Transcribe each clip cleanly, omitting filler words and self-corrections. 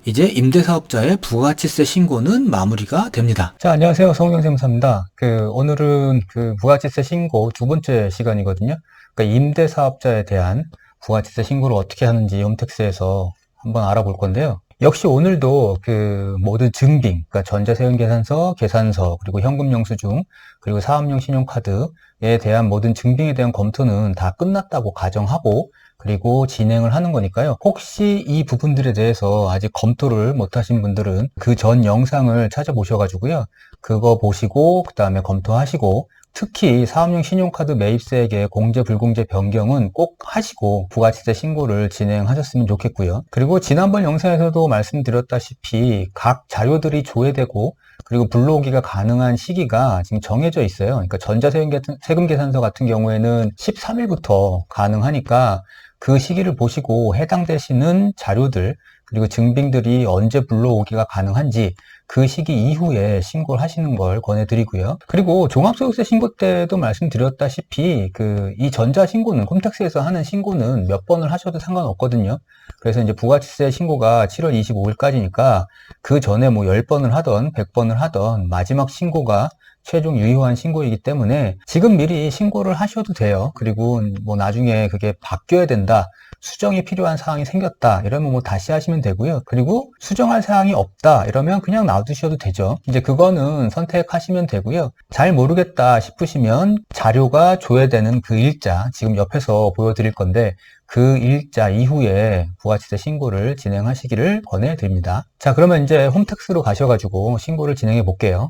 이제 임대사업자의 부가가치세 신고는 마무리가 됩니다. 자, 안녕하세요. 성경세무사입니다. 오늘은 부가가치세 신고 두 번째 시간이거든요. 그러니까 임대사업자에 대한 부가가치세 신고를 어떻게 하는지 홈택스에서 한번 알아볼 건데요. 역시 오늘도 모든 증빙, 그러니까 전자세금계산서, 계산서, 그리고 현금영수증, 그리고 사업용 신용카드에 대한 모든 증빙에 대한 검토는 다 끝났다고 가정하고, 그리고 진행을 하는 거니까요. 혹시 이 부분들에 대해서 아직 검토를 못 하신 분들은 그 전 영상을 찾아보셔가지고요. 그거 보시고, 그 다음에 검토하시고, 특히 사업용 신용카드 매입세액의 공제 불공제 변경은 꼭 하시고 부가가치세 신고를 진행하셨으면 좋겠고요. 그리고 지난번 영상에서도 말씀드렸다시피 각 자료들이 조회되고 그리고 불러오기가 가능한 시기가 지금 정해져 있어요. 그러니까 전자세금 계산서 같은 경우에는 13일부터 가능하니까 그 시기를 보시고 해당되시는 자료들 그리고 증빙들이 언제 불러오기가 가능한지 그 시기 이후에 신고를 하시는 걸 권해드리고요. 그리고 종합소득세 신고 때도 말씀드렸다시피 이 전자신고는 홈택스에서 하는 신고는 몇 번을 하셔도 상관없거든요. 그래서 이제 부가가치세 신고가 7월 25일까지니까 그 전에 뭐 10번을 하던 100번을 하던 마지막 신고가 최종 유효한 신고이기 때문에 지금 미리 신고를 하셔도 돼요. 그리고 뭐 나중에 그게 바뀌어야 된다. 수정이 필요한 사항이 생겼다. 이러면 뭐 다시 하시면 되고요. 그리고 수정할 사항이 없다. 이러면 그냥 놔두셔도 되죠. 이제 그거는 선택하시면 되고요. 잘 모르겠다 싶으시면 자료가 조회되는 그 일자, 지금 옆에서 보여드릴 건데 그 일자 이후에 부가가치세 신고를 진행하시기를 권해드립니다. 자, 그러면 이제 홈택스로 가셔가지고 신고를 진행해 볼게요.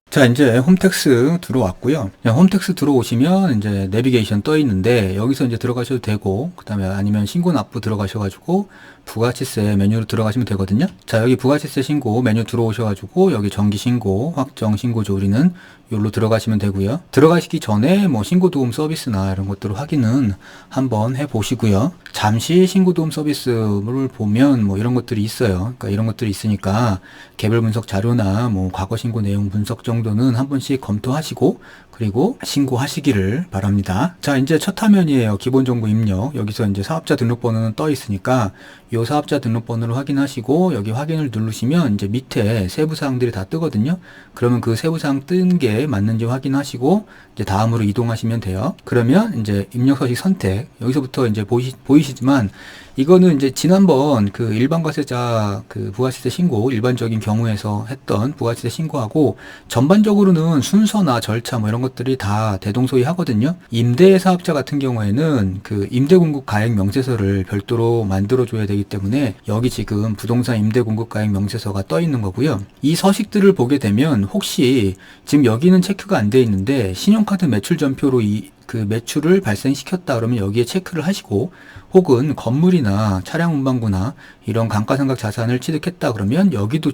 자, 이제 홈택스 들어왔고요. 홈택스 들어오시면 이제 내비게이션 떠 있는데 여기서 이제 들어가셔도 되고, 그 다음에 아니면 신고 납부 들어가셔가지고 부가가치세 메뉴로 들어가시면 되거든요. 자, 여기 부가가치세 신고 메뉴 들어오셔가지고 여기 정기 신고, 확정 신고 조리는 여기로 들어가시면 되고요. 들어가시기 전에 뭐 신고도움 서비스나 이런 것들을 확인은 한번 해보시고요. 잠시 신고도움 서비스를 보면 뭐 이런 것들이 있어요. 그러니까 이런 것들이 있으니까 개별 분석 자료나 뭐 과거 신고 내용 분석 정도는 한 번씩 검토하시고 그리고 신고하시기를 바랍니다. 자, 이제 첫 화면이에요. 기본 정보 입력. 여기서 이제 사업자 등록번호는 떠 있으니까 이 사업자 등록번호를 확인하시고 여기 확인을 누르시면 이제 밑에 세부 사항들이 다 뜨거든요. 그러면 그 세부 사항 뜬 게 맞는지 확인하시고 이제 다음으로 이동하시면 돼요. 그러면 이제 입력 서식 선택. 여기서부터 이제 보이시지만 이거는 이제 지난번 일반과세자 부가가치세 신고 일반적인 경우에서 했던 부가가치세 신고하고 전반적으로는 순서나 절차 뭐 이런 것들이 다 대동소이하거든요. 임대사업자 같은 경우에는 임대공급 가액 명세서를 별도로 만들어줘야 되기 때문에 여기 지금 부동산 임대공급 가액 명세서가 떠 있는 거고요. 이 서식들을 보게 되면 혹시 지금 여기는 체크가 안 돼 있는데 신용카드 매출 전표로 매출을 발생시켰다 그러면 여기에 체크를 하시고 혹은 건물이나 차량 운반구나 이런 감가상각 자산을 취득했다 그러면 여기도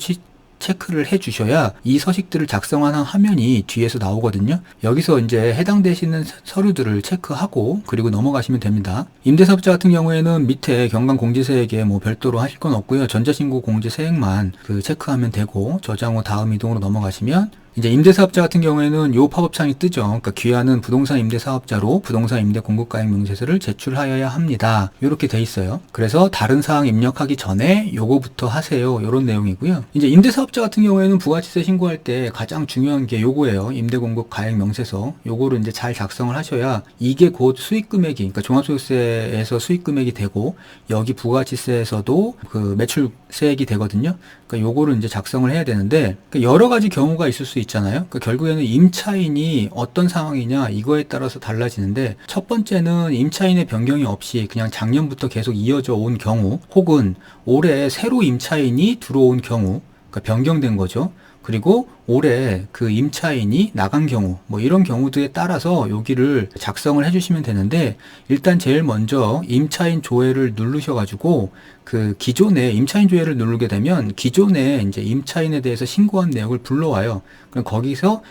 체크를 해 주셔야 이 서식들을 작성하는 화면이 뒤에서 나오거든요. 여기서 이제 해당되시는 서류들을 체크하고 그리고 넘어가시면 됩니다. 임대사업자 같은 경우에는 밑에 경감공제세액에 뭐 별도로 하실 건 없고요. 전자신고 공제세액만 체크하면 되고 저장 후 다음 이동으로 넘어가시면 이제 임대사업자 같은 경우에는 요 팝업창이 뜨죠. 그러니까 귀하는 부동산 임대사업자로 부동산 임대 공급가액 명세서를 제출하여야 합니다. 이렇게 돼 있어요. 그래서 다른 사항 입력하기 전에 요거부터 하세요. 이런 내용이고요. 이제 임대사업자 같은 경우에는 부가가치세 신고할 때 가장 중요한 게 요거예요. 임대 공급 가액 명세서. 요거를 이제 잘 작성을 하셔야 이게 곧 수익금액이, 그러니까 종합소득세에서 수익금액이 되고 여기 부가가치세에서도 매출세액이 되거든요. 그러니까 요거를 이제 작성을 해야 되는데 여러 가지 경우가 있을 수 있잖아요. 그러니까 결국에는 임차인이 어떤 상황이냐 이거에 따라서 달라지는데 첫 번째는 임차인의 변경이 없이 그냥 작년부터 계속 이어져 온 경우 혹은 올해 새로 임차인이 들어온 경우 그러니까 변경된 거죠. 그리고 올해 임차인이 나간 경우 뭐 이런 경우들에 따라서 여기를 작성을 해주시면 되는데 일단 제일 먼저 임차인 조회를 누르셔가지고 기존에 임차인 조회를 누르게 되면 기존에 이제 임차인에 대해서 신고한 내역을 불러와요. 그럼 거기서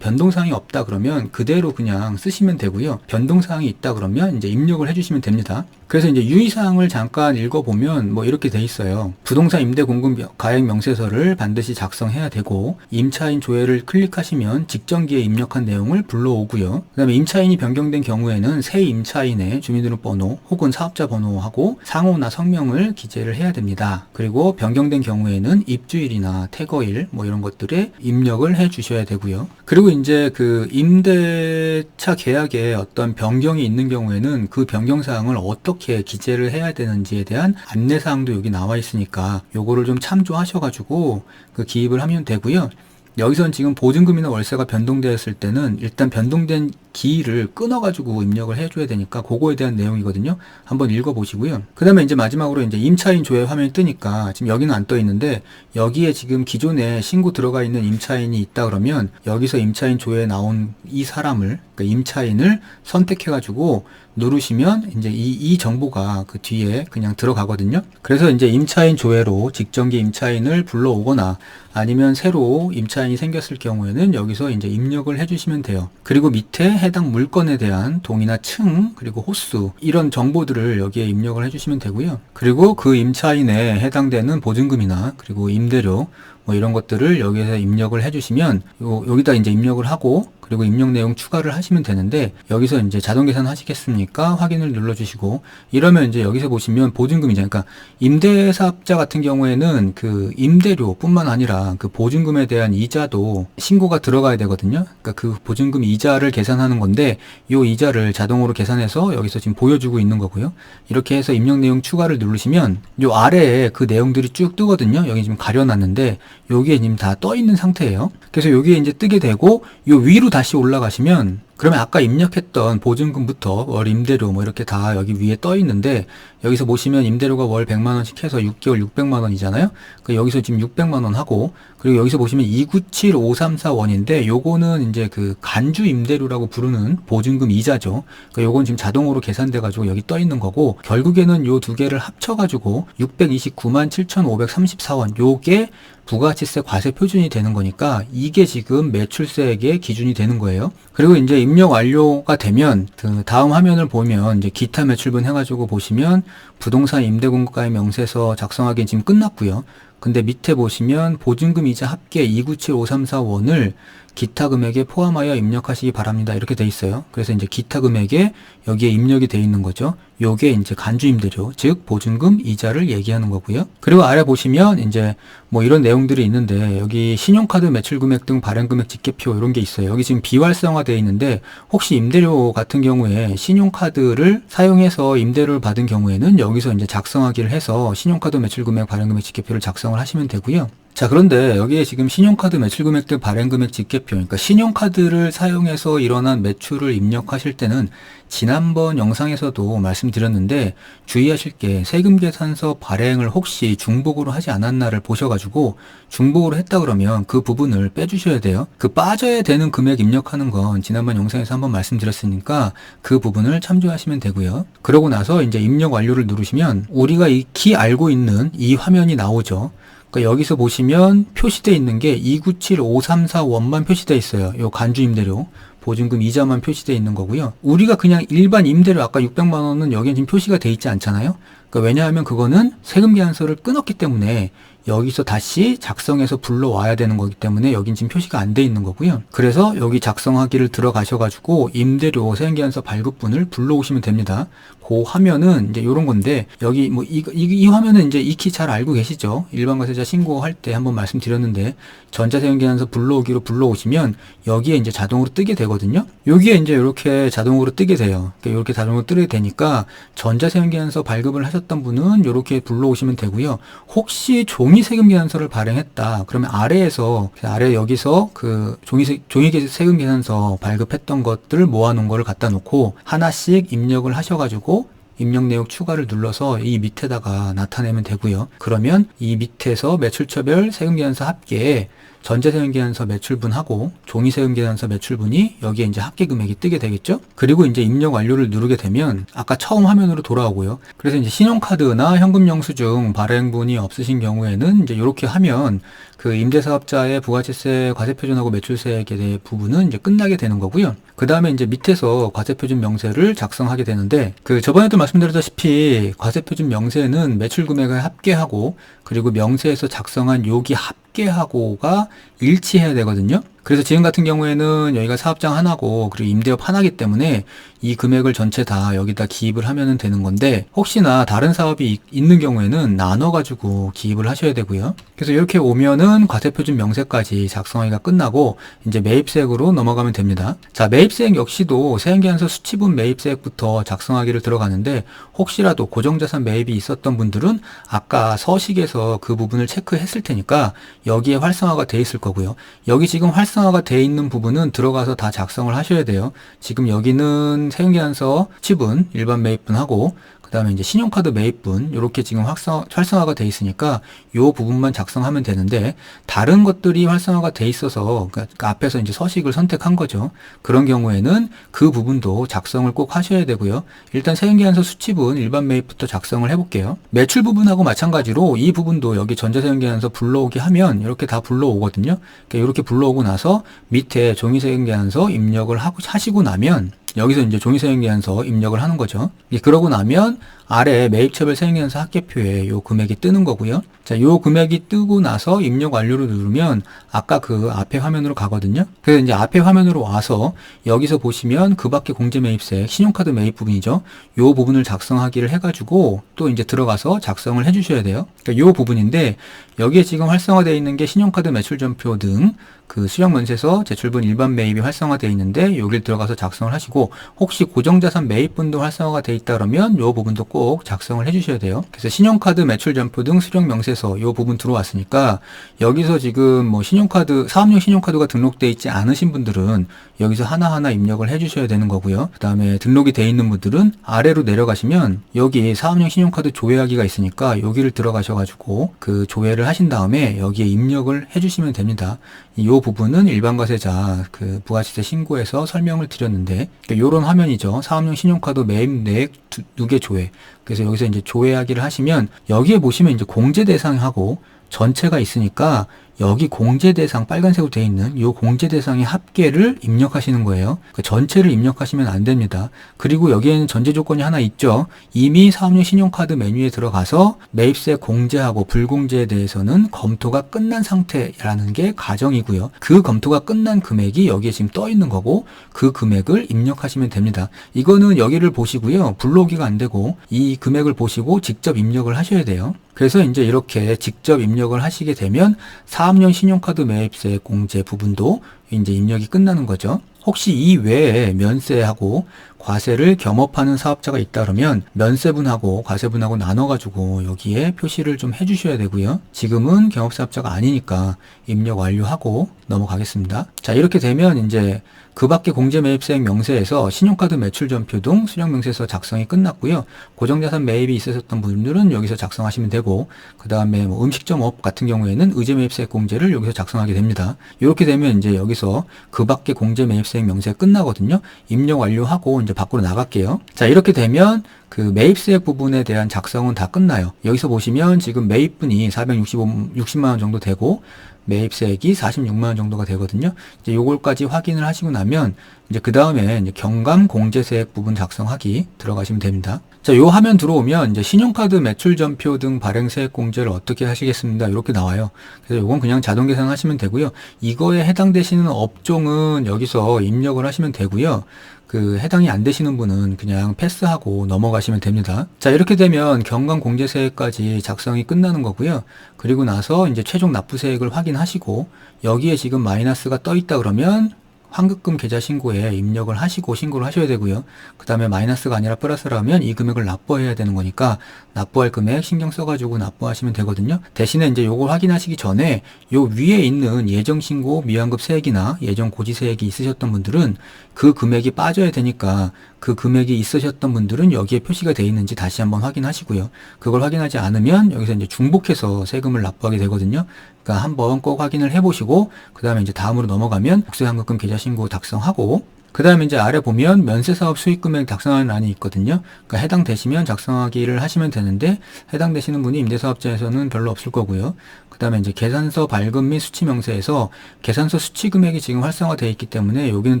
변동사항이 없다 그러면 그대로 그냥 쓰시면 되고요. 변동사항이 있다 그러면 이제 입력을 해주시면 됩니다. 그래서 이제 유의사항을 잠깐 읽어보면 뭐 이렇게 돼 있어요. 부동산 임대 공급 가액 명세서를 반드시 작성해야 되고 임차 임차인 조회를 클릭하시면 직전기에 입력한 내용을 불러오고요. 그 다음에 임차인이 변경된 경우에는 새 임차인의 주민등록번호 혹은 사업자 번호하고 상호나 성명을 기재를 해야 됩니다. 그리고 변경된 경우에는 입주일이나 퇴거일 뭐 이런 것들에 입력을 해 주셔야 되고요. 그리고 이제 그 임대차 계약에 어떤 변경이 있는 경우에는 그 변경 사항을 어떻게 기재를 해야 되는지에 대한 안내 사항도 여기 나와 있으니까 요거를 좀 참조하셔가지고 그 기입을 하면 되고요. 여기선 지금 보증금이나 월세가 변동되었을 때는 일단 변동된 기일을 끊어가지고 입력을 해줘야 되니까 그거에 대한 내용이거든요. 한번 읽어보시고요. 그 다음에 이제 마지막으로 이제 임차인 조회 화면이 뜨니까 지금 여기는 안 떠 있는데 여기에 지금 기존에 신고 들어가 있는 임차인이 있다 그러면 여기서 임차인 조회에 나온 이 사람을, 그러니까 임차인을 선택해가지고 누르시면 이제 이 정보가 그 뒤에 그냥 들어가거든요. 그래서 이제 임차인 조회로 직전기 임차인을 불러오거나 아니면 새로 임차인이 생겼을 경우에는 여기서 이제 입력을 해주시면 돼요. 그리고 밑에 해당 물건에 대한 동이나 층 그리고 호수 이런 정보들을 여기에 입력을 해주시면 되고요. 그리고 그 임차인에 해당되는 보증금이나 그리고 임대료 뭐 이런 것들을 여기에서 입력을 해주시면 여기다 이제 입력을 하고 그리고 입력 내용 추가를 하시면 되는데 여기서 이제 자동 계산 하시겠습니까? 확인을 눌러주시고 이러면 이제 여기서 보시면 보증금이죠. 그러니까 임대사업자 같은 경우에는 그 임대료뿐만 아니라 그 보증금에 대한 이자도 신고가 들어가야 되거든요. 그러니까 그 보증금 이자를 계산하는 건데 이 이자를 자동으로 계산해서 여기서 지금 보여주고 있는 거고요. 이렇게 해서 입력 내용 추가를 누르시면 이 아래에 그 내용들이 쭉 뜨거든요. 여기 지금 가려놨는데 여기에 지금 다 떠 있는 상태예요. 그래서 여기에 이제 뜨게 되고 요 위로 다시 올라가시면 그러면 아까 입력했던 보증금부터 월 임대료 뭐 이렇게 다 여기 위에 떠 있는데 여기서 보시면 임대료가 월 100만 원씩 해서 6개월 600만 원이잖아요. 그 여기서 지금 600만 원 하고 그리고 여기서 보시면 297534원인데 요거는 이제 그 간주 임대료라고 부르는 보증금 이자죠. 그러니까 요건 지금 자동으로 계산돼 가지고 여기 떠 있는 거고 결국에는 요 두 개를 합쳐 가지고 629만 7,534원 요게 부가가치세 과세 표준이 되는 거니까 이게 지금 매출세액의 기준이 되는 거예요. 그리고 이제 입력 완료가 되면 그 다음 화면을 보면 이제 기타 매출분 해가지고 보시면 부동산 임대공급가의 명세서 작성하기는 지금 끝났고요. 근데 밑에 보시면 보증금 이자 합계 297534원을 기타 금액에 포함하여 입력하시기 바랍니다. 이렇게 돼 있어요. 그래서 이제 기타 금액에 여기에 입력이 돼 있는 거죠. 요게 이제 간주 임대료, 즉 보증금 이자를 얘기하는 거고요. 그리고 아래 보시면 이제 뭐 이런 내용들이 있는데 여기 신용카드 매출 금액 등 발행 금액 집계표 이런 게 있어요. 여기 지금 비활성화 되어 있는데 혹시 임대료 같은 경우에 신용카드를 사용해서 임대료를 받은 경우에는 여기서 이제 작성하기를 해서 신용카드 매출 금액 발행 금액 집계표를 작성을 하시면 되고요. 자, 그런데 여기에 지금 신용카드 매출 금액들 발행 금액 집계표, 그러니까 신용카드를 사용해서 일어난 매출을 입력하실 때는 지난번 영상에서도 말씀드렸는데 주의하실 게 세금 계산서 발행을 혹시 중복으로 하지 않았나를 보셔가지고 중복으로 했다 그러면 그 부분을 빼주셔야 돼요. 그 빠져야 되는 금액 입력하는 건 지난번 영상에서 한번 말씀드렸으니까 그 부분을 참조하시면 되고요. 그러고 나서 이제 입력 완료를 누르시면 우리가 익히 알고 있는 이 화면이 나오죠. 그러니까 여기서 보시면 표시되어 있는 게 297534원만 표시되어 있어요. 요 간주 임대료. 보증금 이자만 표시되어 있는 거고요. 우리가 그냥 일반 임대료 아까 600만 원은 여기에 지금 표시가 돼 있지 않잖아요. 그러니까 왜냐하면 그거는 세금 계산서를 끊었기 때문에 여기서 다시 작성해서 불러와야 되는 거기 때문에 여긴 지금 표시가 안 돼 있는 거고요. 그래서 여기 작성하기를 들어가셔가지고 임대료 세금계산서 발급분을 불러오시면 됩니다. 그 화면은 이제 이런 건데 여기 뭐 이 화면은 이제 익히 잘 알고 계시죠? 일반과세자 신고할 때 한번 말씀드렸는데 전자세금계산서 불러오기로 불러오시면 여기에 이제 자동으로 뜨게 되거든요. 여기에 이제 이렇게 자동으로 뜨게 돼요. 이렇게 자동으로 뜨게 되니까 전자세금계산서 발급을 하셨던 분은 이렇게 불러오시면 되고요. 혹시 종이 세금계산서를 발행했다. 그러면 아래에서 아래 여기서 그 종이 세금계산서 발급했던 것들을 모아놓은 거를 갖다 놓고 하나씩 입력을 하셔가지고 입력 내용 추가를 눌러서 이 밑에다가 나타내면 되고요. 그러면 이 밑에서 매출처별 세금계산서 합계에 전자세금계산서 매출분하고 종이세금계산서 매출분이 여기에 이제 합계 금액이 뜨게 되겠죠. 그리고 이제 입력 완료를 누르게 되면 아까 처음 화면으로 돌아오고요. 그래서 이제 신용카드나 현금영수증 발행분이 없으신 경우에는 이제 이렇게 하면 그 임대사업자의 부가세세 과세표준하고 매출세액에 대해 부분은 이제 끝나게 되는 거고요. 그 다음에 이제 밑에서 과세표준 명세를 작성하게 되는데 그 저번에도 말씀드렸다시피 과세표준 명세는 매출금액을 합계하고 그리고 명세에서 작성한 여기 합계 합계하고가 일치해야 되거든요. 그래서 지금 같은 경우에는 여기가 사업장 하나고 그리고 임대업 하나기 때문에 이 금액을 전체 다 여기다 기입을 하면 되는 건데, 혹시나 다른 사업이 있는 경우에는 나눠가지고 기입을 하셔야 되고요. 그래서 이렇게 오면은 과세표준 명세까지 작성하기가 끝나고 이제 매입세액으로 넘어가면 됩니다. 자, 매입세액 역시도 세액계산서 수치분 매입세액부터 작성하기를 들어가는데, 혹시라도 고정자산 매입이 있었던 분들은 아까 서식에서 그 부분을 체크했을 테니까 여기에 활성화가 돼 있을 거고요. 여기 지금 활성화가 돼 있는 부분은 들어가서 다 작성을 하셔야 돼요. 지금 여기는 세금계산서 수치분 일반 매입분하고 그 다음에 이제 신용카드 매입분 이렇게 지금 활성화가 돼 있으니까 이 부분만 작성하면 되는데, 다른 것들이 활성화가 돼 있어서 그러니까 앞에서 이제 서식을 선택한 거죠. 그런 경우에는 그 부분도 작성을 꼭 하셔야 되고요. 일단 세금계산서 수치분 일반 매입부터 작성을 해볼게요. 매출 부분하고 마찬가지로 이 부분도 여기 전자세금계산서 불러오게 하면 이렇게 다 불러오거든요. 그러니까 이렇게 불러오고 나서 밑에 종이세금계산서 입력을 하시고 나면 여기서 이제 종이세금계산서 입력을 하는 거죠. 그러고 나면 아래 매입처별 세금계산서 합계표에 요 금액이 뜨는 거고요. 자, 요 금액이 뜨고 나서 입력 완료를 누르면 아까 그 앞에 화면으로 가거든요. 그래서 이제 앞에 화면으로 와서 여기서 보시면 그 밖에 공제매입세, 신용카드 매입 부분이죠. 요 부분을 작성하기를 해가지고 또 이제 들어가서 작성을 해주셔야 돼요. 그러니까 요 부분인데, 여기에 지금 활성화되어 있는 게 신용카드 매출전표 등 그 수령면세서 제출분 일반 매입이 활성화되어 있는데, 여기를 들어가서 작성을 하시고, 혹시 고정자산 매입분도 활성화가 되어 있다 그러면 요 부분도 꼭 작성을 해주셔야 돼요. 그래서 신용카드 매출전표 등 수령명세서 요 부분 들어왔으니까 여기서 지금 뭐 신용카드, 사업용 신용카드가 등록되어 있지 않으신 분들은 여기서 하나하나 입력을 해주셔야 되는 거고요. 그 다음에 등록이 되어 있는 분들은 아래로 내려가시면 여기 사업용 신용카드 조회하기가 있으니까 여기를 들어가셔가지고 그 조회를 하신 다음에 여기에 입력을 해주시면 됩니다. 이 부분은 일반과세자 그 부가세세 신고에서 설명을 드렸는데, 요런 화면이죠. 사업용 신용카드 매입 내역 누계 조회. 그래서 여기서 이제 조회하기를 하시면 여기에 보시면 이제 공제 대상하고 전체가 있으니까 여기 공제 대상 빨간색으로 되어 있는 이 공제 대상의 합계를 입력하시는 거예요. 그 전체를 입력하시면 안 됩니다. 그리고 여기에는 전제 조건이 하나 있죠. 이미 사업용 신용카드 메뉴에 들어가서 매입세 공제하고 불공제에 대해서는 검토가 끝난 상태라는 게 가정이고요. 그 검토가 끝난 금액이 여기에 지금 떠 있는 거고 그 금액을 입력하시면 됩니다. 이거는 여기를 보시고요. 불러오기가 안 되고 이 금액을 보시고 직접 입력을 하셔야 돼요. 그래서 이제 이렇게 직접 입력을 하시게 되면 사업용 신용카드 매입세 공제 부분도 이제 입력이 끝나는 거죠. 혹시 이 외에 면세하고 과세를 겸업하는 사업자가 있다 그러면 면세분하고 과세분하고 나눠가지고 여기에 표시를 좀 해주셔야 되고요. 지금은 겸업사업자가 아니니까 입력 완료하고 넘어가겠습니다. 자, 이렇게 되면 이제 그 밖에 공제매입세액 명세에서 신용카드 매출전표 등 수령명세서 작성이 끝났고요. 고정자산 매입이 있으셨던 분들은 여기서 작성하시면 되고, 그 다음에 뭐 음식점업 같은 경우에는 의제매입세액 공제를 여기서 작성하게 됩니다. 이렇게 되면 이제 여기서 그 밖에 공제매입세액 명세가 끝나거든요. 입력 완료하고 이제 밖으로 나갈게요. 자, 이렇게 되면 그 매입세액 부분에 대한 작성은 다 끝나요. 여기서 보시면 지금 매입분이 460만 원 정도 되고 매입세액이 46만 원 정도가 되거든요. 이제 요걸까지 확인을 하시고 나면 이제 그 다음에 이제 경감 공제세액 부분 작성하기 들어가시면 됩니다. 자, 요 화면 들어오면 이제 신용카드 매출전표 등 발행세액 공제를 어떻게 하시겠습니다. 이렇게 나와요. 그래서 요건 그냥 자동 계산하시면 되고요. 이거에 해당되시는 업종은 여기서 입력을 하시면 되고요. 그 해당이 안 되시는 분은 그냥 패스하고 넘어가시면 됩니다. 자, 이렇게 되면 경감 공제세액까지 작성이 끝나는 거고요. 그리고 나서 이제 최종 납부세액을 확인하시고 여기에 지금 마이너스가 떠 있다 그러면 환급금 계좌 신고에 입력을 하시고 신고를 하셔야 되고요. 그 다음에 마이너스가 아니라 플러스라면 이 금액을 납부해야 되는 거니까 납부할 금액 신경 써가지고 납부하시면 되거든요. 대신에 이제 요걸 확인하시기 전에 요 위에 있는 예정 신고 미환급 세액이나 예정 고지 세액이 있으셨던 분들은 그 금액이 빠져야 되니까 그 금액이 있으셨던 분들은 여기에 표시가 되어 있는지 다시 한번 확인하시고요. 그걸 확인하지 않으면 여기서 이제 중복해서 세금을 납부하게 되거든요. 그러니까 한번 꼭 확인을 해보시고 그 다음에 이제 다음으로 넘어가면 국세환급금 계좌 신고 작성하고 그 다음에 이제 아래 보면 면세사업 수익금액 작성하는 란이 있거든요. 그러니까 해당되시면 작성하기를 하시면 되는데 해당되시는 분이 임대사업자에서는 별로 없을 거고요. 그 다음에 이제 계산서 발급 및 수치 명세에서 계산서 수치 금액이 지금 활성화되어 있기 때문에 여기는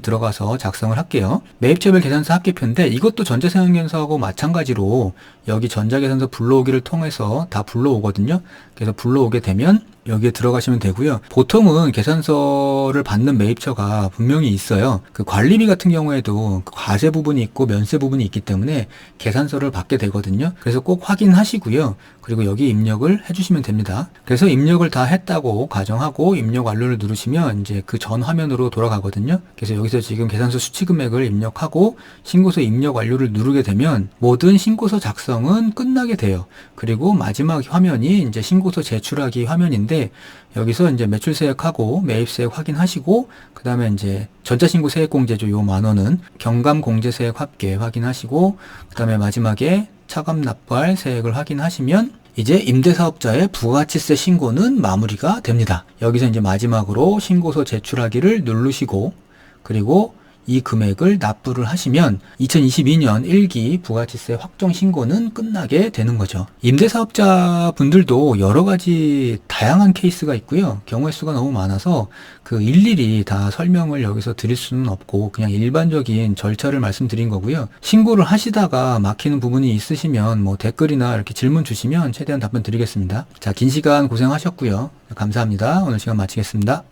들어가서 작성을 할게요. 매입처별 계산서 합계표인데 이것도 전자세금계산서하고 마찬가지로 여기 전자계산서 불러오기를 통해서 다 불러오거든요. 그래서 불러오게 되면 여기에 들어가시면 되고요. 보통은 계산서를 받는 매입처가 분명히 있어요. 그 관리비 같은 경우에도 그 과세 부분이 있고 면세 부분이 있기 때문에 계산서를 받게 되거든요. 그래서 꼭 확인하시고요. 그리고 여기 입력을 해주시면 됩니다. 그래서 입력을 다 했다고 가정하고 입력 완료를 누르시면 이제 그 전 화면으로 돌아가거든요. 그래서 여기서 지금 계산서 수취 금액을 입력하고 신고서 입력 완료를 누르게 되면 모든 신고서 작성은 끝나게 돼요. 그리고 마지막 화면이 이제 신고서 제출하기 화면인데 여기서 이제 매출세액하고 매입세액 확인하시고 그 다음에 이제 전자신고 세액공제조 요 10,000원은 경감공제세액 합계 확인하시고 그 다음에 마지막에 차감 납부할 세액을 확인하시면 이제 임대사업자의 부가가치세 신고는 마무리가 됩니다. 여기서 이제 마지막으로 신고서 제출하기를 누르시고 그리고 이 금액을 납부를 하시면 2022년 1기 부가가치세 확정 신고는 끝나게 되는 거죠. 임대사업자 분들도 여러 가지 다양한 케이스가 있고요. 경우의 수가 너무 많아서 그 일일이 다 설명을 여기서 드릴 수는 없고 그냥 일반적인 절차를 말씀드린 거고요. 신고를 하시다가 막히는 부분이 있으시면 뭐 댓글이나 이렇게 질문 주시면 최대한 답변 드리겠습니다. 자, 긴 시간 고생하셨고요. 감사합니다. 오늘 시간 마치겠습니다.